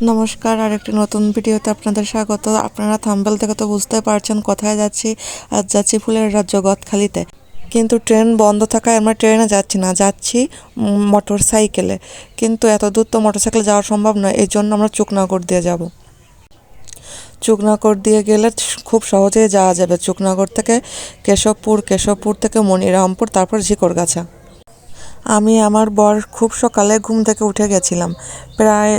নমস্কার, আরেকটি নতুন ভিডিওতে আপনাদের স্বাগত। আপনারা থাম্বনেল থেকে তো বুঝতে পারছেন কোথায় যাচ্ছি। আজ যাচ্ছি ফুলের রাজ্য গদখালিতে। কিন্তু ট্রেন বন্ধ থাকায় আমরা ট্রেনে যাচ্ছি না, যাচ্ছি মোটর সাইকেলে। কিন্তু এত দূর তো মোটর সাইকেলে যাওয়া সম্ভব নয়, এই জন্য আমরা চুকনাগড় দিয়ে যাব। চুকনাগড় দিয়ে গেলে খুব সহজেই যাওয়া যাবে। চুকনাগড় থেকে কেশবপুর, কেশবপুর থেকে মনিরামপুর, তারপর ঝিকরগাছা। আমি আমার বর খুব সকালে ঘুম থেকে উঠে গেছিলাম, প্রায়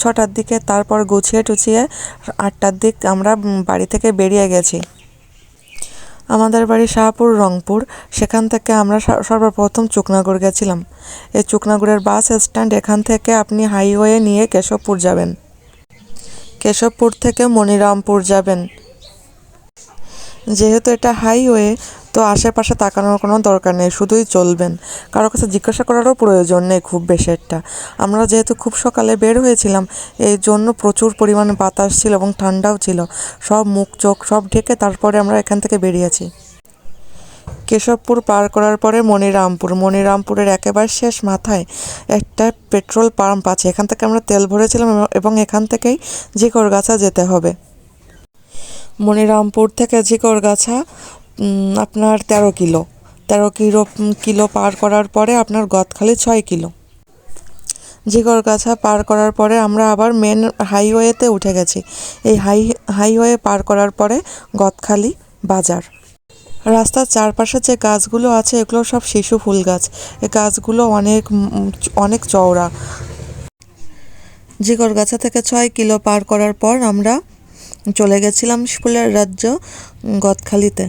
6টার দিকে। তারপর গুছিয়ে টুছিয়ে 8টার দিক আমরা বাড়ি থেকে বেরিয়ে গেছি। আমাদের বাড়ি শাহপুর, রংপুর। সেখান থেকে আমরা সর্বপ্রথম চুকনাগড় গেছিলাম। এই চুকনাগড়ের বাস স্ট্যান্ড, এখান থেকে আপনি হাইওয়ে নিয়ে কেশবপুর যাবেন। কেশবপুর থেকে মনিরামপুর যাবেন। যেহেতু এটা হাইওয়ে, তো আশেপাশে তাকানোর কোনো দরকার নেই, শুধুই চলবেন। কারো কাছে জিজ্ঞাসা করারও প্রয়োজন নেই খুব বেশি একটা। আমরা যেহেতু খুব সকালে বের হয়েছিলাম, এই জন্য প্রচুর পরিমাণে বাতাস ছিল এবং ঠান্ডাও ছিল। সব মুখ চোখ সব ঢেকে তারপরে আমরা এখান থেকে বেরিয়েছি। কেশবপুর পার করার পরে মনিরামপুরের একেবারে শেষ মাথায় একটা পেট্রোল পাম্প আছে। এখান থেকে আমরা তেল ভরেছিলাম এবং এখান থেকেই ঝিকরগাছা যেতে হবে। মনিরামপুর থেকে ঝিকরগাছা আপনার 13 কিলো পার করার পরে আপনার গদখালি 6 কিলো। ঝিকরগাছা পার করার পরে আমরা আবার মেন হাইওয়েতে উঠে গেছি। এই হাইওয়ে পার করার পরে গদখালি বাজার। রাস্তার চারপাশে যে গাছগুলো আছে এগুলো সব শিশু ফুল গাছ। এই গাছগুলো অনেক অনেক চওড়া। ঝিকরগাছা থেকে 6 কিলো পার করার পর আমরা চলে গেছিলাম ফুলের রাজ্য গদখালিতে।